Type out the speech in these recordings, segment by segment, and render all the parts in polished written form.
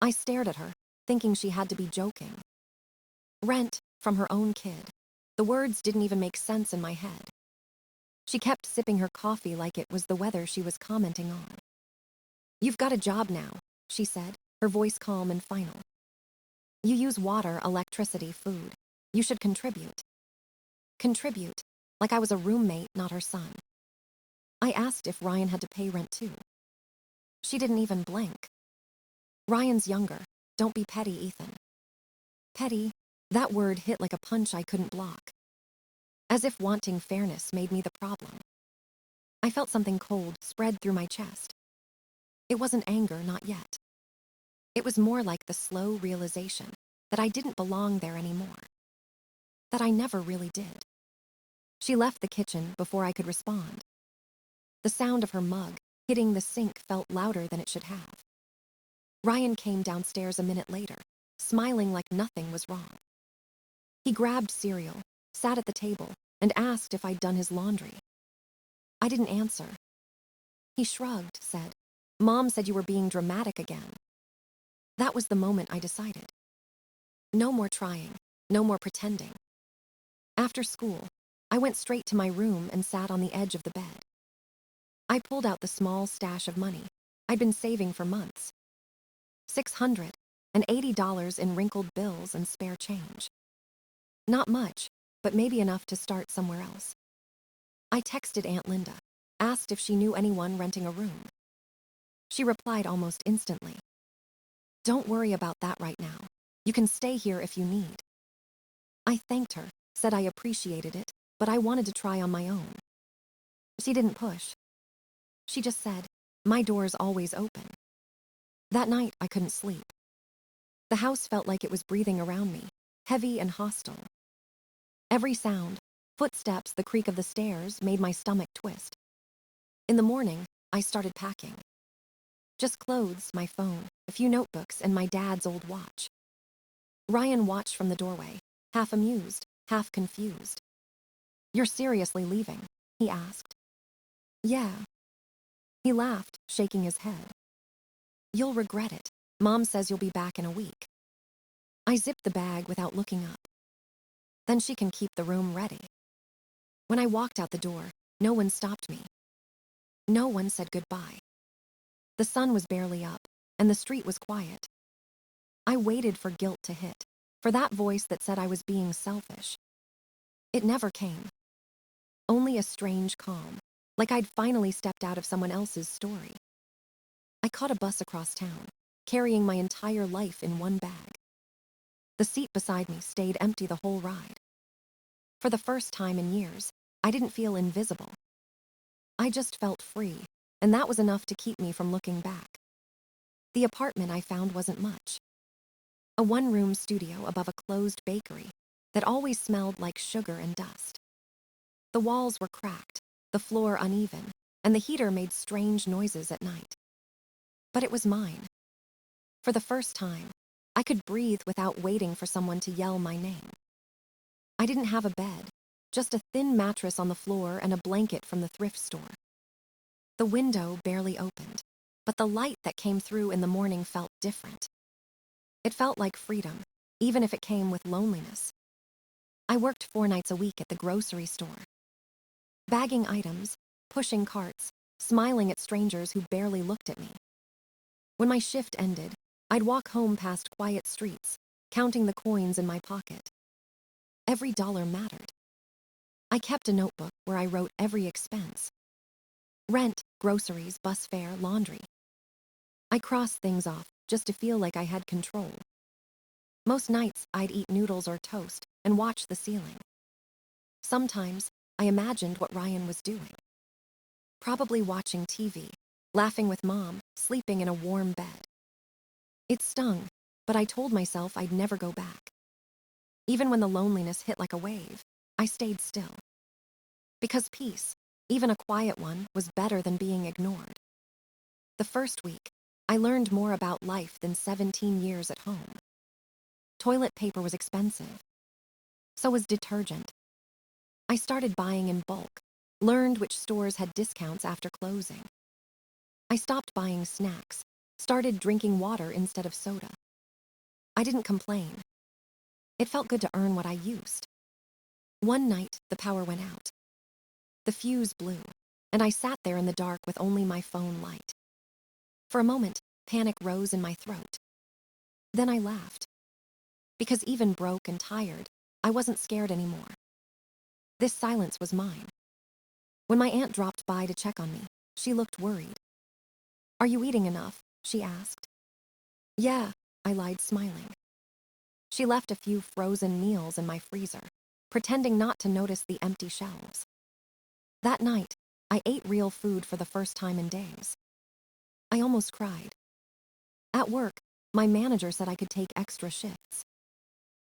I stared at her, thinking she had to be joking. Rent, from her own kid. The words didn't even make sense in my head. She kept sipping her coffee like it was the weather she was commenting on. "You've got a job now," she said, her voice calm and final. "You use water, electricity, food. You should contribute." Contribute, like I was a roommate, not her son. I asked if Ryan had to pay rent too. She didn't even blink. "Ryan's younger. Don't be petty, Ethan." Petty, that word hit like a punch I couldn't block. As if wanting fairness made me the problem. I felt something cold spread through my chest. It wasn't anger, not yet. It was more like the slow realization that I didn't belong there anymore. That I never really did. She left the kitchen before I could respond. The sound of her mug hitting the sink felt louder than it should have. Ryan came downstairs a minute later, smiling like nothing was wrong. He grabbed cereal, sat at the table, and asked if I'd done his laundry. I didn't answer. He shrugged, said, "Mom said you were being dramatic again." That was the moment I decided. No more trying, no more pretending. After school, I went straight to my room and sat on the edge of the bed. I pulled out the small stash of money I'd been saving for months. $680 in wrinkled bills and spare change. Not much, but maybe enough to start somewhere else. I texted Aunt Linda, asked if she knew anyone renting a room. She replied almost instantly. "Don't worry about that right now. You can stay here if you need." I thanked her, said I appreciated it, but I wanted to try on my own. She didn't push. She just said, "My door's always open." That night, I couldn't sleep. The house felt like it was breathing around me, heavy and hostile. Every sound, footsteps, the creak of the stairs, made my stomach twist. In the morning, I started packing. Just clothes, my phone, a few notebooks, and my dad's old watch. Ryan watched from the doorway, half amused, half confused. "You're seriously leaving?" he asked. "Yeah." He laughed, shaking his head. "You'll regret it. Mom says you'll be back in a week." I zipped the bag without looking up. "Then she can keep the room ready." When I walked out the door, no one stopped me. No one said goodbye. The sun was barely up, and the street was quiet. I waited for guilt to hit, for that voice that said I was being selfish. It never came. Only a strange calm, like I'd finally stepped out of someone else's story. I caught a bus across town, carrying my entire life in one bag. The seat beside me stayed empty the whole ride. For the first time in years, I didn't feel invisible. I just felt free, and that was enough to keep me from looking back. The apartment I found wasn't much. A one-room studio above a closed bakery that always smelled like sugar and dust. The walls were cracked, the floor uneven, and the heater made strange noises at night. But it was mine. For the first time, I could breathe without waiting for someone to yell my name. I didn't have a bed, just a thin mattress on the floor and a blanket from the thrift store. The window barely opened, but the light that came through in the morning felt different. It felt like freedom, even if it came with loneliness. I worked 4 nights a week at the grocery store. Bagging items, pushing carts, smiling at strangers who barely looked at me. When my shift ended, I'd walk home past quiet streets, counting the coins in my pocket. Every dollar mattered. I kept a notebook where I wrote every expense. Rent, groceries, bus fare, laundry. I crossed things off just to feel like I had control. Most nights, I'd eat noodles or toast and watch the ceiling. Sometimes, I imagined what Ryan was doing. Probably watching TV, laughing with Mom, sleeping in a warm bed. It stung, but I told myself I'd never go back. Even when the loneliness hit like a wave, I stayed still. Because peace, even a quiet one, was better than being ignored. The first week, I learned more about life than 17 years at home. Toilet paper was expensive. So was detergent. I started buying in bulk, learned which stores had discounts after closing. I stopped buying snacks, started drinking water instead of soda. I didn't complain. It felt good to earn what I used. One night, the power went out. The fuse blew, and I sat there in the dark with only my phone light. For a moment, panic rose in my throat. Then I laughed. Because even broke and tired, I wasn't scared anymore. This silence was mine. When my aunt dropped by to check on me, she looked worried. "Are you eating enough?" she asked. "Yeah," I lied, smiling. She left a few frozen meals in my freezer, pretending not to notice the empty shelves. That night, I ate real food for the first time in days. I almost cried. At work, my manager said I could take extra shifts.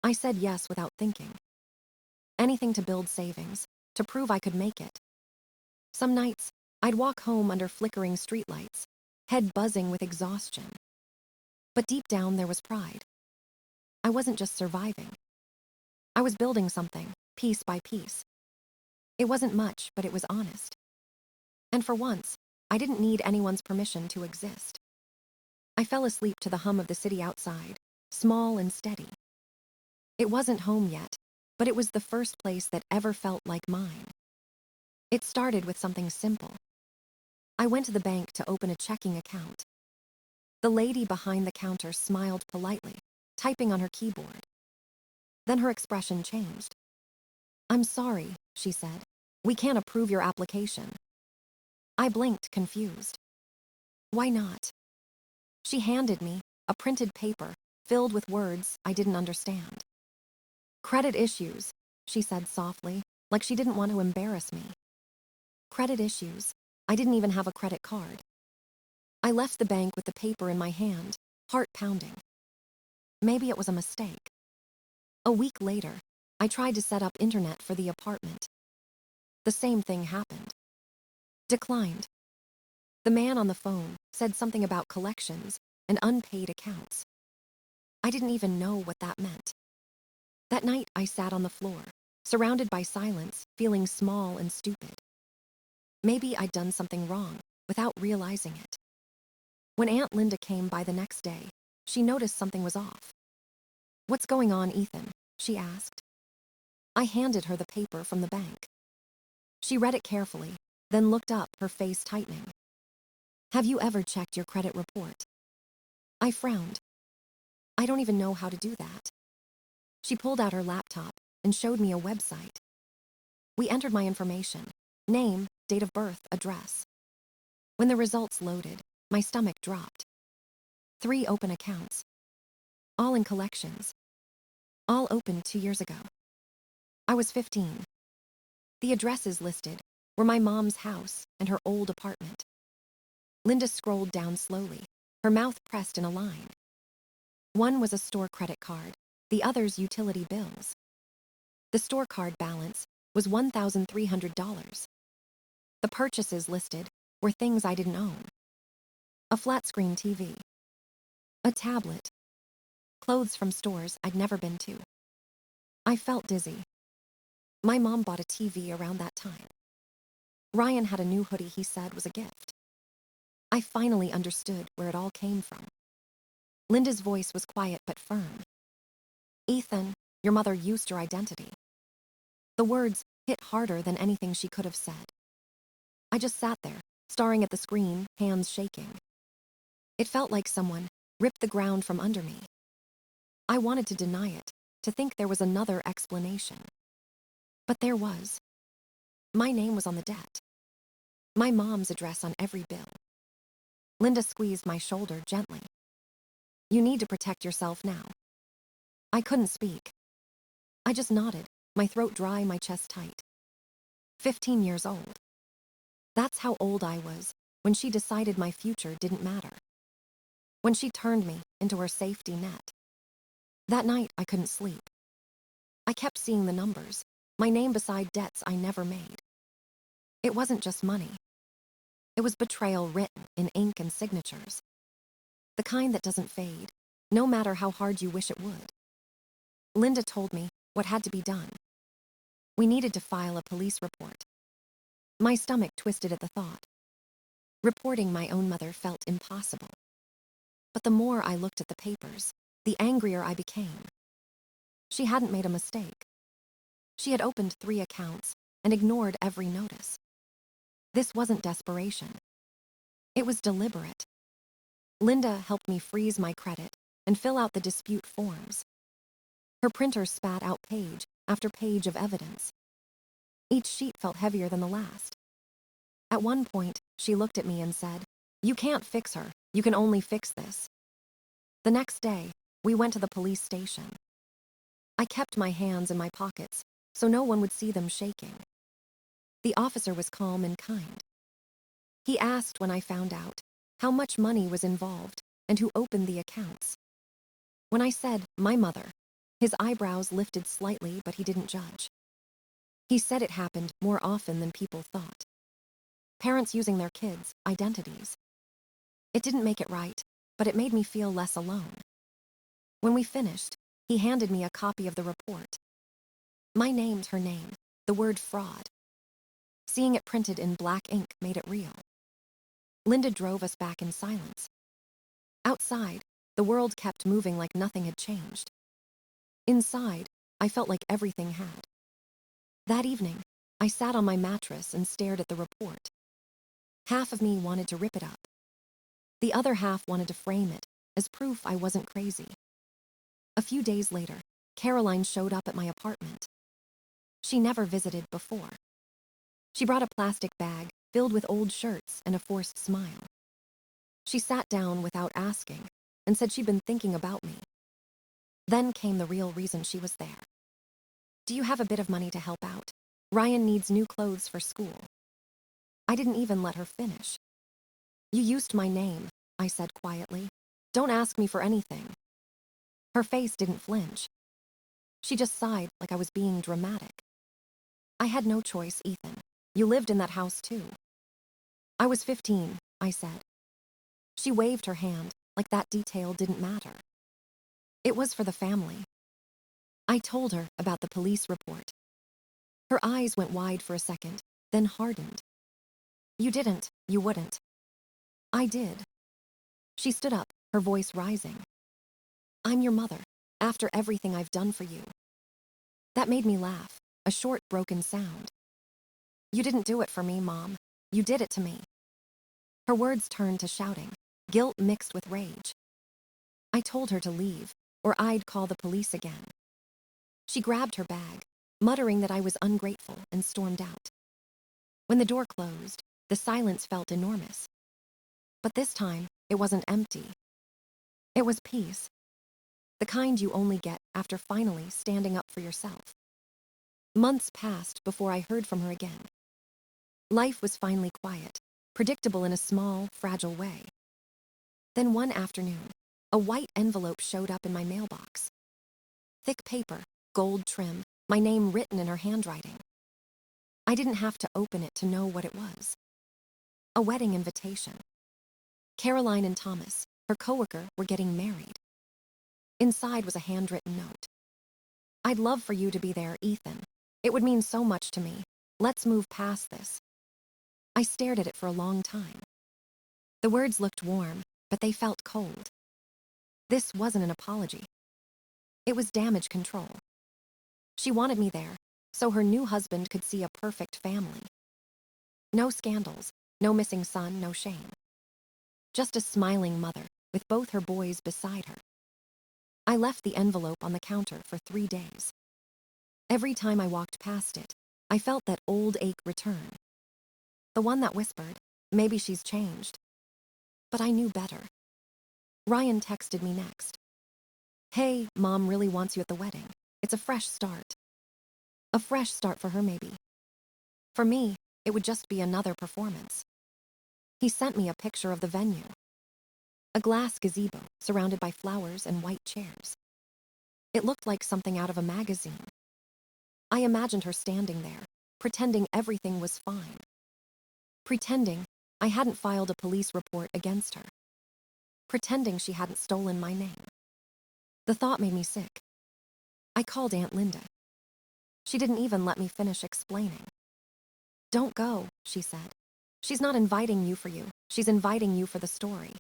I said yes without thinking. Anything to build savings, to prove I could make it. Some nights, I'd walk home under flickering streetlights, head buzzing with exhaustion. But deep down there was pride. I wasn't just surviving. I was building something, piece by piece. It wasn't much, but it was honest. And for once, I didn't need anyone's permission to exist. I fell asleep to the hum of the city outside, small and steady. It wasn't home yet, but it was the first place that ever felt like mine. It started with something simple. I went to the bank to open a checking account. The lady behind the counter smiled politely, typing on her keyboard. Then her expression changed. "I'm sorry," she said. "We can't approve your application." I blinked, confused. "Why not?" She handed me a printed paper filled with words I didn't understand. "Credit issues," she said softly, like she didn't want to embarrass me. Credit issues. I didn't even have a credit card. I left the bank with the paper in my hand, heart pounding. Maybe it was a mistake. A week later, I tried to set up internet for the apartment. The same thing happened. Declined. The man on the phone said something about collections and unpaid accounts. I didn't even know what that meant. That night, I sat on the floor, surrounded by silence, feeling small and stupid. Maybe I'd done something wrong, without realizing it. When Aunt Linda came by the next day, she noticed something was off. "What's going on, Ethan?" she asked. I handed her the paper from the bank. She read it carefully, then looked up, her face tightening. "Have you ever checked your credit report?" I frowned. "I don't even know how to do that." She pulled out her laptop and showed me a website. We entered my information: name, date of birth, address. When the results loaded, my stomach dropped. 3 open accounts. All in collections. All opened 2 years ago. I was 15. The addresses listed were my mom's house and her old apartment. Linda scrolled down slowly, her mouth pressed in a line. One was a store credit card, the other's utility bills. The store card balance was $1,300. The purchases listed were things I didn't own. A flat-screen TV. A tablet. Clothes from stores I'd never been to. I felt dizzy. My mom bought a TV around that time. Ryan had a new hoodie he said was a gift. I finally understood where it all came from. Linda's voice was quiet but firm. "Ethan, your mother used your identity." The words hit harder than anything she could have said. I just sat there, staring at the screen, hands shaking. It felt like someone ripped the ground from under me. I wanted to deny it, to think there was another explanation. But there was. My name was on the debt. My mom's address on every bill. Linda squeezed my shoulder gently. "You need to protect yourself now." I couldn't speak. I just nodded, my throat dry, my chest tight. 15 years old. That's how old I was when she decided my future didn't matter. When she turned me into her safety net. That night, I couldn't sleep. I kept seeing the numbers, my name beside debts I never made. It wasn't just money. It was betrayal written in ink and signatures. The kind that doesn't fade, no matter how hard you wish it would. Linda told me what had to be done. We needed to file a police report. My stomach twisted at the thought. Reporting my own mother felt impossible. But the more I looked at the papers, the angrier I became. She hadn't made a mistake. She had opened 3 accounts and ignored every notice. This wasn't desperation. It was deliberate. Linda helped me freeze my credit and fill out the dispute forms. Her printer spat out page after page of evidence. Each sheet felt heavier than the last. At one point, she looked at me and said, "You can't fix her. You can only fix this." The next day, we went to the police station. I kept my hands in my pockets so no one would see them shaking. The officer was calm and kind. He asked when I found out how much money was involved and who opened the accounts. When I said, "My mother," his eyebrows lifted slightly, but he didn't judge. He said it happened more often than people thought. Parents using their kids' identities. It didn't make it right, but it made me feel less alone. When we finished, he handed me a copy of the report. My name's her name, the word fraud. Seeing it printed in black ink made it real. Linda drove us back in silence. Outside, the world kept moving like nothing had changed. Inside, I felt like everything had. That evening, I sat on my mattress and stared at the report. Half of me wanted to rip it up. The other half wanted to frame it as proof I wasn't crazy. A few days later, Caroline showed up at my apartment. She never visited before. She brought a plastic bag filled with old shirts and a forced smile. She sat down without asking and said she'd been thinking about me. Then came the real reason she was there. "Do you have a bit of money to help out? Ryan needs new clothes for school." I didn't even let her finish. "You used my name," I said quietly. "Don't ask me for anything." Her face didn't flinch. She just sighed like I was being dramatic. "I had no choice, Ethan. You lived in that house too." "I was 15, I said. She waved her hand like that detail didn't matter. "It was for the family." I told her about the police report. Her eyes went wide for a second, then hardened. "You didn't, you wouldn't." "I did." She stood up, her voice rising. "I'm your mother, after everything I've done for you." That made me laugh, a short, broken sound. "You didn't do it for me, Mom. You did it to me." Her words turned to shouting, guilt mixed with rage. I told her to leave, or I'd call the police again. She grabbed her bag, muttering that I was ungrateful, and stormed out. When the door closed, the silence felt enormous. But this time, it wasn't empty. It was peace. The kind you only get after finally standing up for yourself. Months passed before I heard from her again. Life was finally quiet, predictable in a small, fragile way. Then one afternoon, a white envelope showed up in my mailbox. Thick paper, gold trim, my name written in her handwriting. I didn't have to open it to know what it was. A wedding invitation. Caroline and Thomas, her coworker, were getting married. Inside was a handwritten note. "I'd love for you to be there, Ethan. It would mean so much to me. Let's move past this." I stared at it for a long time. The words looked warm, but they felt cold. This wasn't an apology. It was damage control. She wanted me there, so her new husband could see a perfect family. No scandals, no missing son, no shame. Just a smiling mother, with both her boys beside her. I left the envelope on the counter for 3 days. Every time I walked past it, I felt that old ache return. The one that whispered, "Maybe she's changed." But I knew better. Ryan texted me next. "Hey, Mom really wants you at the wedding. It's a fresh start." A fresh start for her, maybe. For me, it would just be another performance. He sent me a picture of the venue. A glass gazebo surrounded by flowers and white chairs. It looked like something out of a magazine. I imagined her standing there, pretending everything was fine. Pretending I hadn't filed a police report against her. Pretending she hadn't stolen my name. The thought made me sick. I called Aunt Linda. She didn't even let me finish explaining. "Don't go," she said. "She's not inviting you for you. She's inviting you for the story."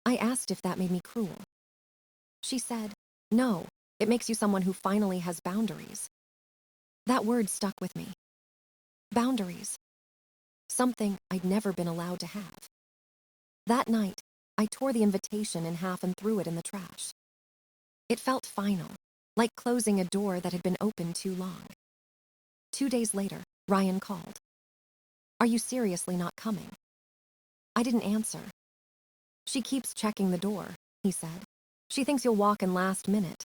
I asked if that made me cruel. She said, "No, it makes you someone who finally has boundaries." That word stuck with me. Boundaries. Something I'd never been allowed to have. That night, I tore the invitation in half and threw it in the trash. It felt final, like closing a door that had been open too long. 2 days later, Ryan called. "Are you seriously not coming?" I didn't answer. "She keeps checking the door," he said. "She thinks you'll walk in last minute."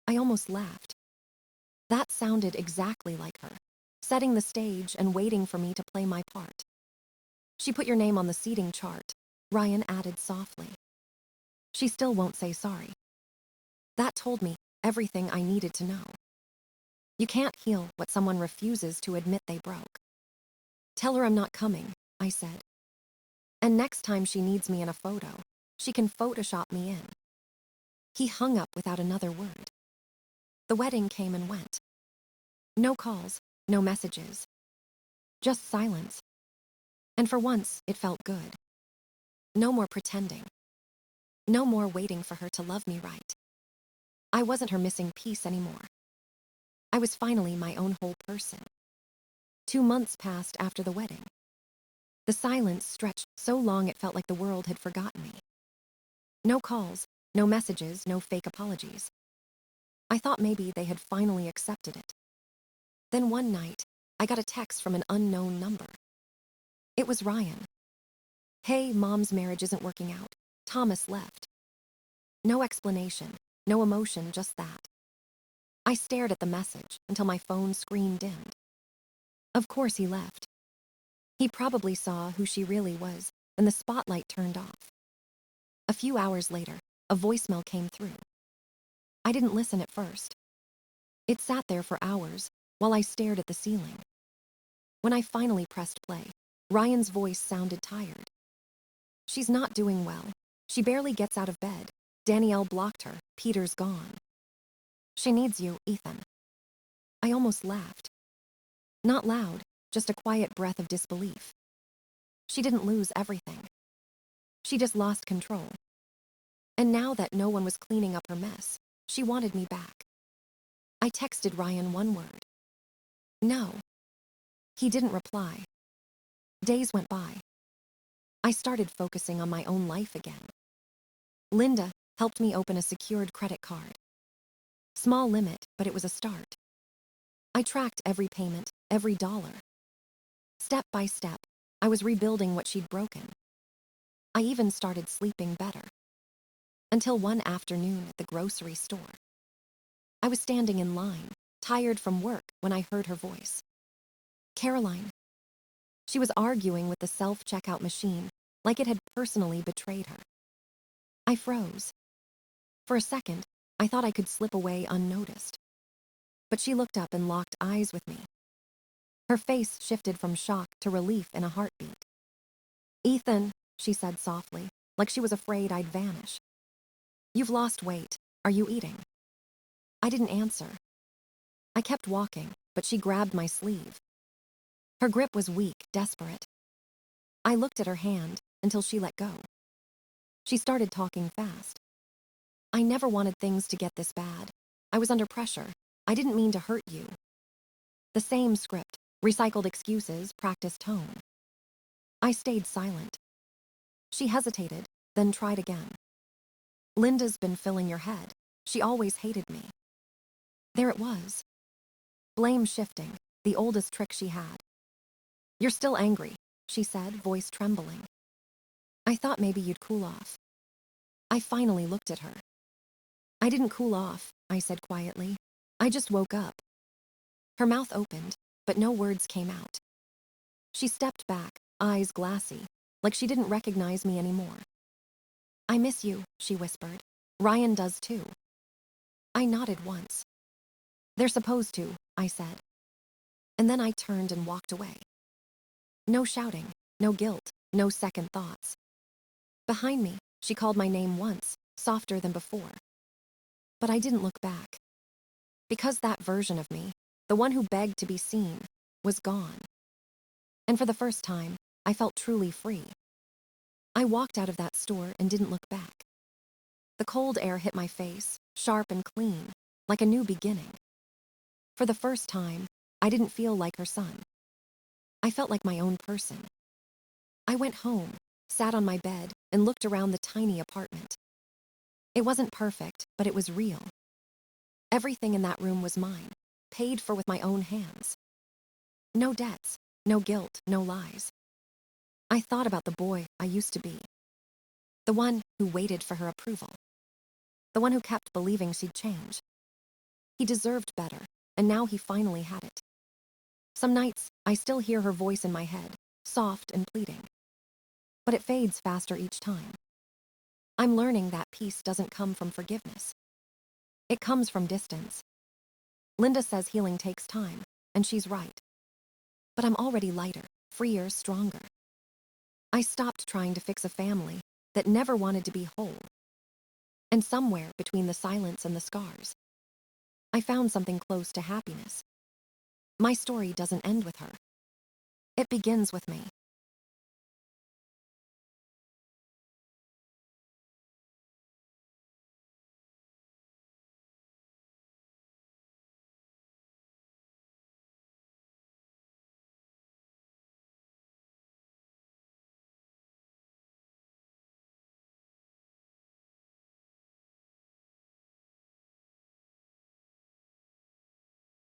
I almost laughed. That sounded exactly like her, setting the stage and waiting for me to play my part. "She put your name on the seating chart," Ryan added softly. "She still won't say sorry." That told me everything I needed to know. You can't heal what someone refuses to admit they broke. "Tell her I'm not coming," I said. "And next time she needs me in a photo, she can Photoshop me in." He hung up without another word. The wedding came and went. No calls, no messages. Just silence. And for once, it felt good. No more pretending. No more waiting for her to love me right. I wasn't her missing piece anymore. I was finally my own whole person. 2 months passed after the wedding. The silence stretched so long it felt like the world had forgotten me. No calls, no messages, no fake apologies. I thought maybe they had finally accepted it. Then one night, I got a text from an unknown number. It was Ryan. "Hey, Mom's marriage isn't working out. Thomas left." No explanation, no emotion, just that. I stared at the message until my phone screen dimmed. Of course he left. He probably saw who she really was, and the spotlight turned off. A few hours later, a voicemail came through. I didn't listen at first. It sat there for hours while I stared at the ceiling. When I finally pressed play, Ryan's voice sounded tired. "She's not doing well. She barely gets out of bed. Danielle blocked her. Peter's gone. She needs you, Ethan." I almost laughed. Not loud, just a quiet breath of disbelief. She didn't lose everything. She just lost control. And now that no one was cleaning up her mess, she wanted me back. I texted Ryan one word. "No." He didn't reply. Days went by. I started focusing on my own life again. Linda helped me open a secured credit card. Small limit, but it was a start. I tracked every payment, every dollar. Step by step, I was rebuilding what she'd broken. I even started sleeping better. Until one afternoon at the grocery store. I was standing in line, tired from work, when I heard her voice. Caroline. She was arguing with the self-checkout machine, like it had personally betrayed her. I froze. For a second, I thought I could slip away unnoticed. But she looked up and locked eyes with me. Her face shifted from shock to relief in a heartbeat. "Ethan," she said softly, like she was afraid I'd vanish. "You've lost weight. Are you eating?" I didn't answer. I kept walking, but she grabbed my sleeve. Her grip was weak, desperate. I looked at her hand until she let go. She started talking fast. "I never wanted things to get this bad. I was under pressure. I didn't mean to hurt you." The same script, recycled excuses, practiced tone. I stayed silent. She hesitated, then tried again. "Linda's been filling your head. She always hated me." There it was. Blame shifting, the oldest trick she had. "You're still angry," she said, voice trembling. "I thought maybe you'd cool off." I finally looked at her. "I didn't cool off," I said quietly. "I just woke up." Her mouth opened, but no words came out. She stepped back, eyes glassy, like she didn't recognize me anymore. "I miss you," she whispered. "Ryan does too." I nodded once. "They're supposed to," I said. And then I turned and walked away. No shouting, no guilt, no second thoughts. Behind me, she called my name once, softer than before. But I didn't look back. Because that version of me, the one who begged to be seen, was gone. And for the first time, I felt truly free. I walked out of that store and didn't look back. The cold air hit my face, sharp and clean, like a new beginning. For the first time, I didn't feel like her son. I felt like my own person. I went home, sat on my bed, and looked around the tiny apartment. It wasn't perfect, but it was real. Everything in that room was mine, paid for with my own hands. No debts, no guilt, no lies. I thought about the boy I used to be. The one who waited for her approval. The one who kept believing she'd change. He deserved better, and now he finally had it. Some nights, I still hear her voice in my head, soft and pleading. But it fades faster each time. I'm learning that peace doesn't come from forgiveness. It comes from distance. Linda says healing takes time, and she's right. But I'm already lighter, freer, stronger. I stopped trying to fix a family that never wanted to be whole. And somewhere between the silence and the scars, I found something close to happiness. My story doesn't end with her. It begins with me.